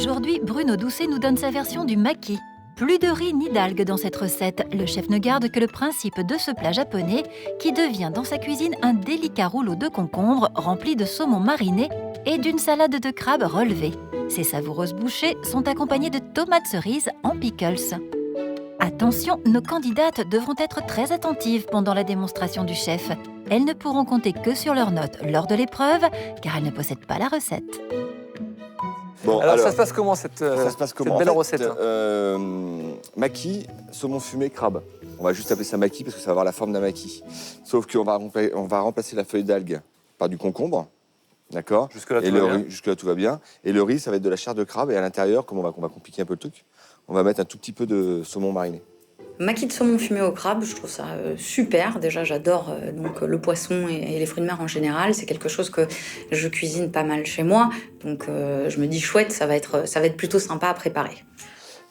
Aujourd'hui, Bruno Doucet nous donne sa version du maki. Plus de riz ni d'algues dans cette recette, le chef ne garde que le principe de ce plat japonais qui devient dans sa cuisine un délicat rouleau de concombre rempli de saumon mariné et d'une salade de crabe relevée. Ces savoureuses bouchées sont accompagnées de tomates cerises en pickles. Attention, nos candidates devront être très attentives pendant la démonstration du chef. Elles ne pourront compter que sur leurs notes lors de l'épreuve, car elles ne possèdent pas la recette. Bon, Alors, ça se passe comment cette belle recette Maki, saumon fumé, crabe. On va juste appeler ça maki parce que ça va avoir la forme d'un maki. Sauf qu'on va remplacer la feuille d'algue par du concombre. D'accord. Jusque-là, tout va bien. Et le riz, ça va être de la chair de crabe. Et à l'intérieur, comme on va compliquer un peu le truc, on va mettre un tout petit peu de saumon mariné. Maquis de saumon fumé au crabe, je trouve ça super. Déjà, j'adore donc le poisson et les fruits de mer en général. C'est quelque chose que je cuisine pas mal chez moi. Donc, je me dis chouette, ça va être plutôt sympa à préparer.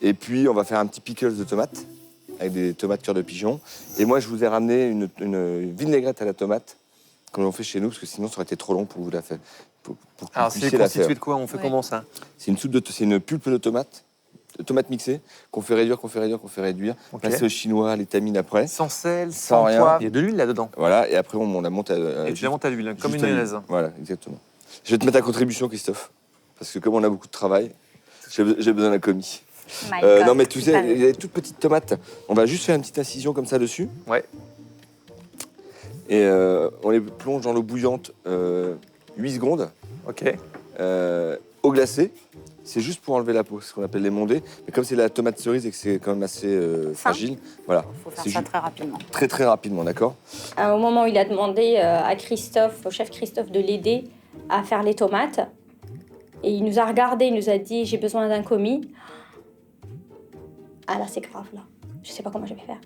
Et puis, on va faire un petit pickles de tomates avec des tomates cœur de pigeon. Et moi, je vous ai ramené une vinaigrette à la tomate, comme on fait chez nous, parce que sinon, ça aurait été trop long pour vous la faire. Alors, c'est constitué de quoi? On fait comment ça? C'est une pulpe de tomates mixées qu'on fait réduire. Okay. Passer au chinois, les tamines après. Sans sel, sans rien. poivre. Il y a de l'huile là-dedans. Voilà, et après on la monte à... Et tu la montes à l'huile, comme une mayonnaise. Voilà, exactement. Je vais te mettre à contribution, Christophe, parce que comme on a beaucoup de travail, j'ai besoin d'un commis. Non mais tu sais, il y a des toutes petites tomates. On va juste faire une petite incision comme ça dessus. Ouais. Et on les plonge dans l'eau bouillante 8 secondes. Ok. Eau glacée. C'est juste pour enlever la peau, c'est ce qu'on appelle les mondés. Mais comme c'est la tomate cerise et que c'est quand même assez fragile, voilà. Il faut faire ça très rapidement. Très très rapidement, d'accord. Au moment où il a demandé à Christophe, au chef Christophe, de l'aider à faire les tomates, et il nous a regardé, il nous a dit « j'ai besoin d'un commis ». Ah là, c'est grave, là. Je sais pas comment je vais faire.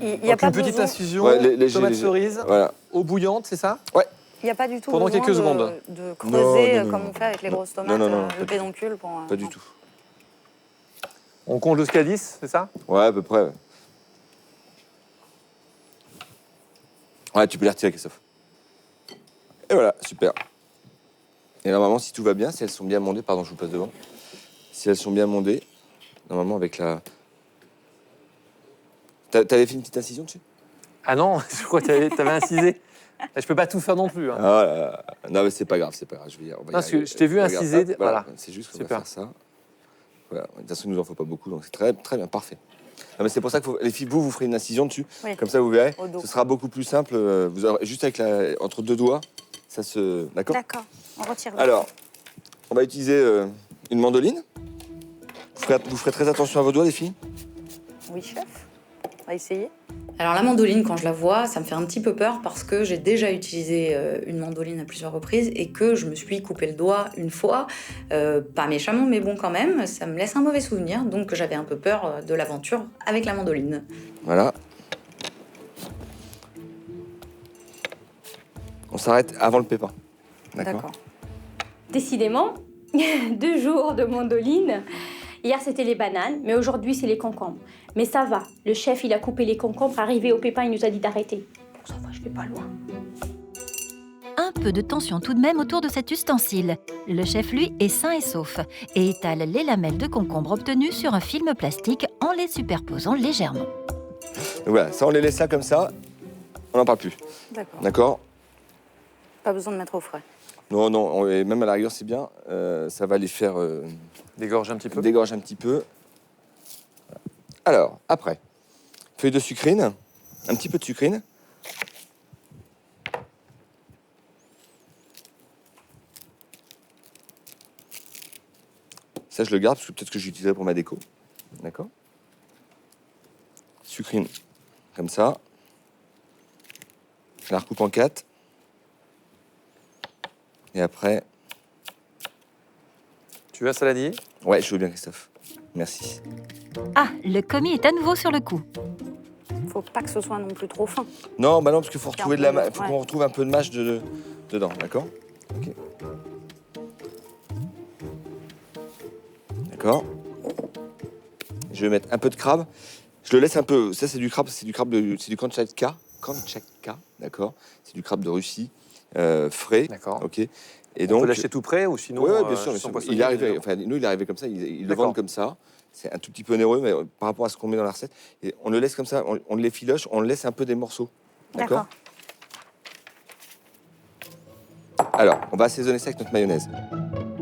Il y a pas une petite besoin... incision, ouais, tomate cerise, voilà. eau bouillante, c'est ça? Ouais. Il n'y a pas du tout Pendant besoin quelques secondes. de creuser Non, comme on fait avec les grosses tomates, le pédoncule pour... Pas du tout. On compte jusqu'à 10, c'est ça? Ouais, à peu près. Ouais, tu peux les retirer, Christophe. Et voilà, super. Et normalement, si tout va bien, si elles sont bien mondées, pardon, je vous passe devant. Si elles sont bien mondées, normalement avec la... T'avais fait une petite incision dessus? Ah non, je crois que t'avais incisé. Je peux pas tout faire non plus. Hein. Ah là. Non, mais c'est pas grave, Parce que je t'ai vu inciser. Voilà. C'est juste qu'on va faire ça. Voilà. De toute façon, il nous en faut pas beaucoup, donc c'est très, très bien, parfait. Non, mais c'est pour ça que les filles, vous ferez une incision dessus. Oui. Comme ça, vous verrez. Ce sera beaucoup plus simple. Vous aurez, juste avec entre deux doigts, ça se... D'accord? D'accord, on retire. Alors, on va utiliser une mandoline. Vous ferez très attention à vos doigts, les filles. Oui, chef. On va essayer. Alors la mandoline, quand je la vois, ça me fait un petit peu peur parce que j'ai déjà utilisé une mandoline à plusieurs reprises et que je me suis coupé le doigt une fois, pas méchamment, mais bon quand même, ça me laisse un mauvais souvenir, donc j'avais un peu peur de l'aventure avec la mandoline. Voilà. On s'arrête avant le pépin. D'accord. Décidément, 2 jours de mandoline. Hier, c'était les bananes, mais aujourd'hui, c'est les concombres. Mais ça va, le chef, il a coupé les concombres, arrivé au pépin, il nous a dit d'arrêter. Bon, ça va, je vais pas loin. Un peu de tension tout de même autour de cet ustensile. Le chef, lui, est sain et sauf et étale les lamelles de concombre obtenues sur un film plastique en les superposant légèrement. Donc voilà, ça, on les laisse là comme ça, on n'en parle plus. D'accord. D'accord. Pas besoin de mettre au frais. Non, et même à la rigueur, c'est bien. Ça va les faire... Dégorger un petit peu. Dégorger un petit peu. Alors, après, feuille de sucrine, un petit peu de sucrine. Ça, je le garde parce que peut-être que j'utiliserai pour ma déco. D'accord? Sucrine, comme ça. Je la recoupe en 4. Et après... Tu veux un saladier? Ouais, je veux bien, Christophe. Merci. Ah, le commis est à nouveau sur le coup. Faut pas que ce soit non plus trop fin. Non, bah non, parce qu'il faut retrouver faut ouais. qu'on retrouve un peu de mâche dedans, d'accord? Ok. D'accord. Je vais mettre un peu de crabe. Je le laisse un peu. Ça, c'est du crabe, c'est du Kamchatka, d'accord? C'est du crabe de Russie, frais. D'accord. Ok. Et On donc, peut l'acheter tout prêt ou sinon oui, bien sûr. sans Il poissonnier, est arrivé, évidemment. enfin, nous, il est arrivé comme ça, il le D'accord. vendent comme ça. C'est un tout petit peu onéreux, mais par rapport à ce qu'on met dans la recette. Et on le laisse comme ça, on le effiloche, on le laisse un peu des morceaux. D'accord. Alors, on va assaisonner ça avec notre mayonnaise.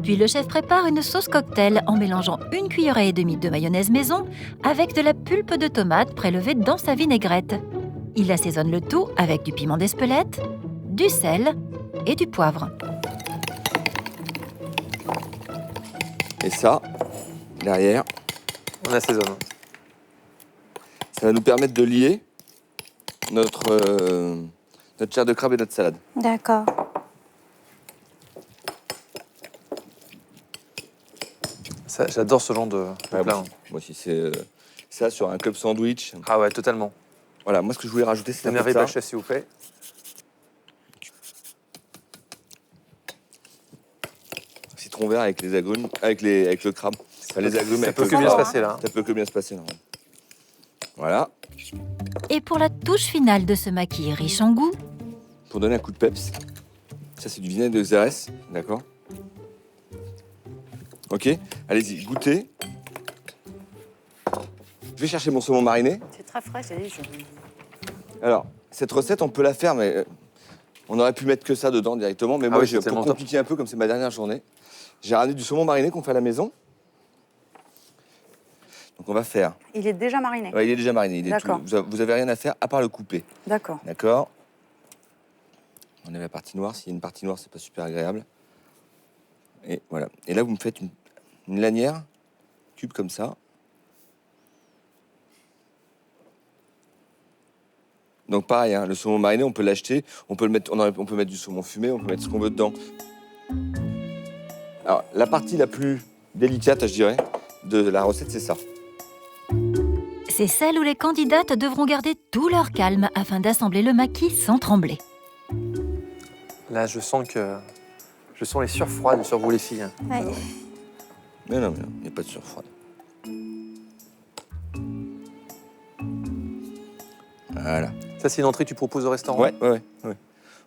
Puis le chef prépare une sauce cocktail en mélangeant 1,5 cuillerée de mayonnaise maison avec de la pulpe de tomate prélevée dans sa vinaigrette. Il assaisonne le tout avec du piment d'Espelette, du sel et du poivre. Et ça, derrière, On assaisonne. ça va nous permettre de lier notre chair de crabe et notre salade. D'accord. Ça, j'adore ce genre de Ouais, plat. moi aussi, c'est ça sur un club sandwich. Ah ouais, totalement. Voilà, moi ce que je voulais rajouter, c'est un peu N'énervez de pas, ça. chef, s'il vous plaît. Citron vert avec les agrumes, avec le crabe. Enfin, les agrumes Ça avec peut le que bien crabe. se passer là. Ça peut que bien se passer. Normalement. Voilà, Et pour la touche finale de ce maquis riche en goût, pour donner un coup de peps. Ça, c'est du vinaigre de Xérès, d'accord. Ok, allez-y, goûtez. Je vais chercher mon saumon mariné. C'est très frais, c'est léger. Alors, cette recette, on peut la faire, mais on aurait pu mettre que ça dedans directement. Mais moi, oui, c'est tellement pour compliquer un peu, comme c'est ma dernière journée, j'ai ramené du saumon mariné qu'on fait à la maison. Donc, on va faire. Il est déjà mariné. Ouais, il est déjà mariné. Il est D'accord. tout- vous avez rien à faire à part le couper. D'accord. D'accord. On est la partie noire. S'il y a une partie noire, c'est pas super agréable. Et voilà. Et là, vous me faites une lanière, cube comme ça. Donc pareil, hein, le saumon mariné, on peut l'acheter, on peut mettre du saumon fumé, on peut mettre ce qu'on veut dedans. Alors, la partie la plus délicate, je dirais, de la recette, c'est ça. c'est celle où les candidates devront garder tout leur calme afin d'assembler le maquis sans trembler. Là, je sens les sueurs froides sur vous, les filles. Hein. Ouais. Mais non, il n'y a pas de surfroide. Voilà. Ça, c'est une entrée que tu proposes au restaurant? Ouais.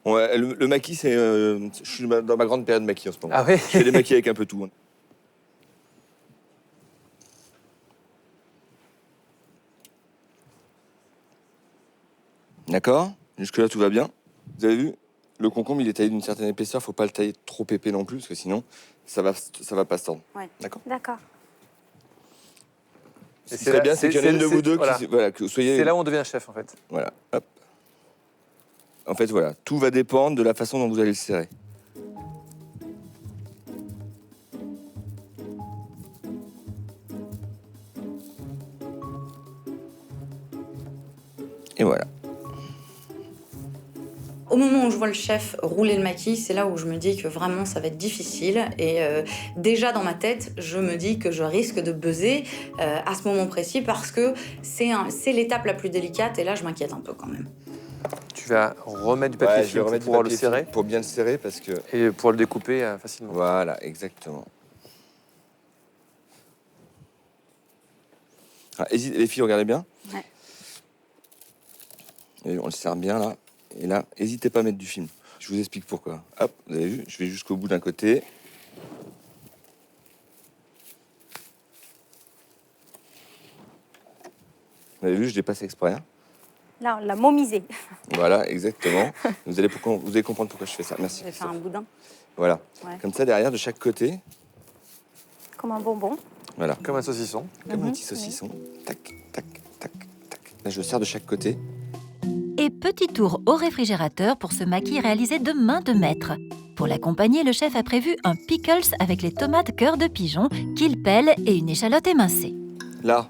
Le maquis, c'est. Je suis dans ma grande période maquis en ce moment. Ah oui. Je fais des maquis avec un peu tout. Hein. D'accord. Jusque-là, tout va bien. Vous avez vu, le concombre, il est taillé d'une certaine épaisseur. Faut pas le tailler trop épais non plus, parce que sinon, ça va pas se tendre. Ouais. D'accord. D'accord. Ce qui serait bien, c'est qu'il y en ait une de vous deux qui. Voilà, que vous soyez. C'est là où on devient un chef, en fait. Voilà, hop. En fait, voilà, tout va dépendre de la façon dont vous allez le serrer. Et voilà. Au moment où je vois le chef rouler le maquis, c'est là où je me dis que vraiment ça va être difficile. Et déjà dans ma tête, je me dis que je risque de buzzer à ce moment précis parce que c'est l'étape la plus délicate et là je m'inquiète un peu quand même. Tu vas remettre du papier Ouais, je vais film pour remettre du pouvoir le papier serrer film pour bien le serrer parce que. et pour le découper facilement. Voilà, exactement. Ah, les filles, regardez bien. Ouais. Et on le serre bien là. Et là, n'hésitez pas à mettre du film. Je vous explique pourquoi. Hop, vous avez vu, je vais jusqu'au bout d'un côté. Vous avez vu, je dépasse exprès. Hein. Là, on l'a momisé. Voilà, exactement. vous allez comprendre pourquoi je fais ça. Merci. J'ai fait un boudin. Voilà. Ouais. Comme ça, derrière, de chaque côté. Comme un bonbon. Voilà. Comme un saucisson. Comme un petit saucisson. Tac, tac, tac, tac. Là, je le serre de chaque côté. Et petit tour au réfrigérateur pour ce maquis réalisé de main de maître. Pour l'accompagner, le chef a prévu un pickles avec les tomates cœur de pigeon qu'il pèle et une échalote émincée. Là,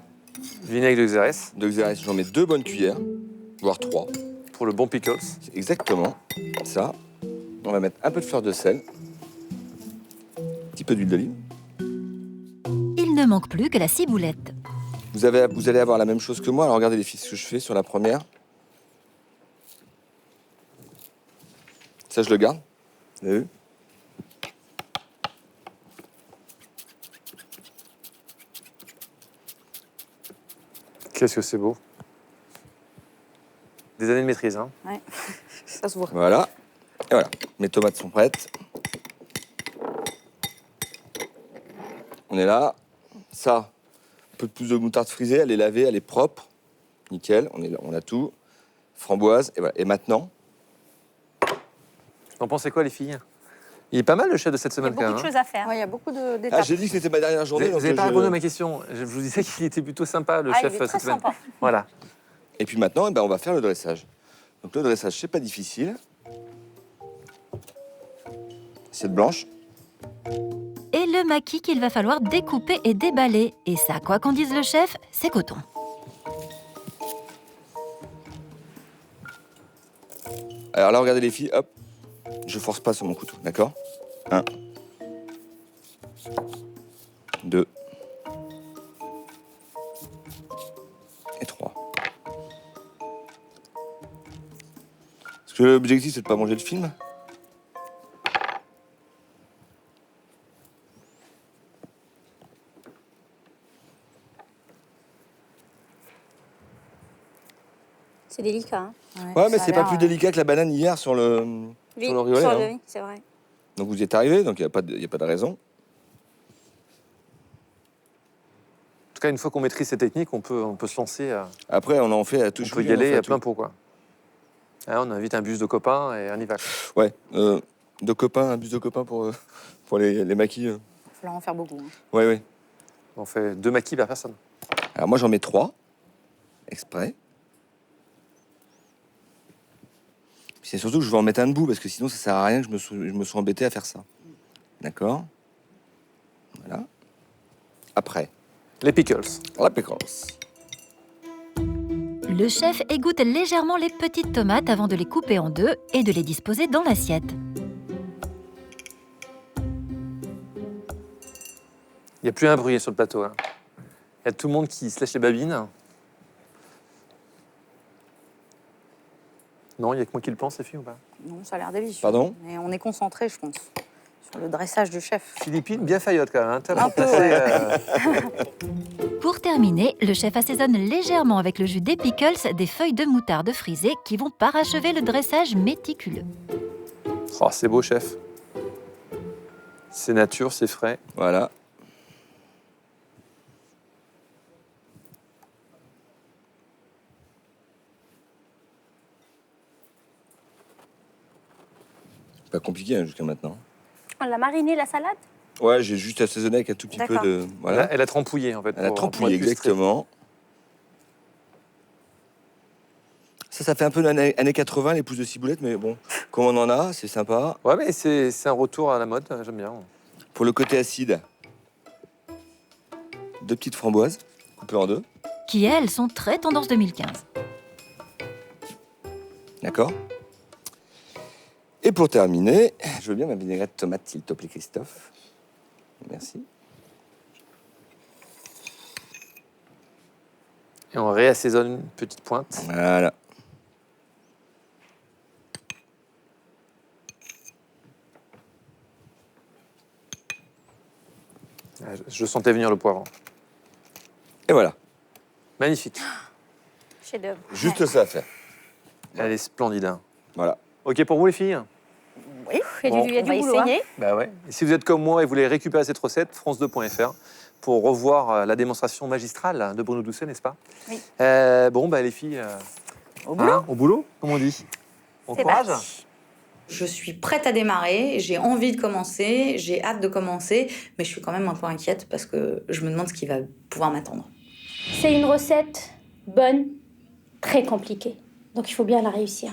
Vinaigre de Xérès de Xérès, j'en mets 2 bonnes cuillères, voire 3. pour le bon pickles. C'est exactement ça. On va mettre un peu de fleur de sel, un petit peu d'huile d'olive. Il ne manque plus que la ciboulette. Vous allez avoir la même chose que moi. Alors regardez les filles, ce que je fais sur la première. Ça, je le garde. Vous avez vu ? Qu'est-ce que c'est beau. Des années de maîtrise, hein. Ouais. Ça se voit. Voilà. Et voilà. Mes tomates sont prêtes. on est là. Ça, un peu plus de moutarde frisée, elle est lavée, elle est propre. Nickel, on a tout. Framboise, et voilà. Et maintenant, T'en pensez quoi, les filles? Il est pas mal le chef de cette Il y a semaine quand beaucoup même. de choses à faire. Ouais, il y a beaucoup d'étapes. j'ai dit que c'était ma dernière Vous journée. donc n'avez pas je- répondu à ma question. Je vous disais qu'il était plutôt sympa, le Ah, chef, il est très cette semaine. sympa. Voilà. Et puis maintenant, eh ben, on va faire le dressage. Donc le dressage, c'est pas difficile. Assiette blanche. Et le maquis qu'il va falloir découper et déballer. Et ça, quoi qu'en dise le chef, c'est coton. Alors là, regardez les filles, hop. Je force pas sur mon couteau, d'accord? 1, 2 et 3. Parce que l'objectif, c'est de pas manger le film. C'est délicat. Hein. Ouais, mais ça a c'est pas l'air, plus délicat que la banane hier sur le riolet. sur hein. oui, c'est vrai. Donc vous y êtes arrivé, donc il n'y a pas de raison. En tout cas, une fois qu'on maîtrise ces techniques, on peut se lancer. Après, on en fait à tout. On je peut vous y dis, on aller fait à tout. plein pot, quoi. Ah, on invite un bus de copains et on y va. Ouais, de copains, un bus de copains pour les maquis. Il va falloir en faire beaucoup. Hein. Ouais, ouais. On fait 2 maquis par personne. Alors moi, j'en mets 3, exprès. Puis c'est surtout que je vais en mettre un debout, parce que sinon, ça sert à rien que je me sois embêté à faire ça. D'accord? Voilà. Après, Les pickles. la pickles. Le chef égoutte légèrement les petites tomates avant de les couper en deux et de les disposer dans l'assiette. Il n'y a plus un bruit sur le plateau. Hein. Il y a tout le monde qui se lèche les babines. Non, il n'y a que moi qui le pense, les filles, ou pas? Non, ça a l'air délicieux. Pardon? Mais on est concentré, je pense, sur le dressage du chef. Philippine, bien faillotte quand même. Hein. T'as Un peu, remplacé, Pour terminer, le chef assaisonne légèrement avec le jus des pickles des feuilles de moutarde frisées qui vont parachever le dressage méticuleux. Oh, c'est beau, chef. C'est nature, c'est frais. Voilà. Pas compliqué hein, jusqu'à maintenant. On l'a mariné, la salade? Ouais, j'ai juste assaisonné avec un tout petit peu D'accord. de... Voilà. Elle a trempouillé, en fait. Elle a pour trempouillé, illustrer. exactement. Ça fait un peu années 80, les pousses de ciboulette, mais bon, comme on en a, c'est sympa. Ouais, mais c'est un retour à la mode, j'aime bien. Pour le côté acide, 2 petites framboises, coupées en 2, Qui, elles, sont très tendance 2015. d'accord? Et pour terminer, je veux bien ma vinaigrette tomate, s'il te plaît, Christophe. Merci. Et on réassaisonne une petite pointe. Voilà. Ah, je sentais venir le poivre. Et voilà. Magnifique. Chef-d'œuvre. Juste ça à faire. Elle est splendide. Hein. Voilà. Ok pour vous, les filles? Oui, Bon. il y a On du va boulot. Hein. essayer. Bah ouais. Et si vous êtes comme moi et vous voulez récupérer cette recette, france2.fr pour revoir la démonstration magistrale de Bruno Doucet, n'est-ce pas? Oui. Bon, bah les filles, Au boulot. au boulot, comme on dit. On C'est courage. parti. Je suis prête à démarrer, j'ai envie de commencer, j'ai hâte de commencer, mais je suis quand même un peu inquiète parce que je me demande ce qui va pouvoir m'attendre. C'est une recette bonne, très compliquée. Donc il faut bien la réussir.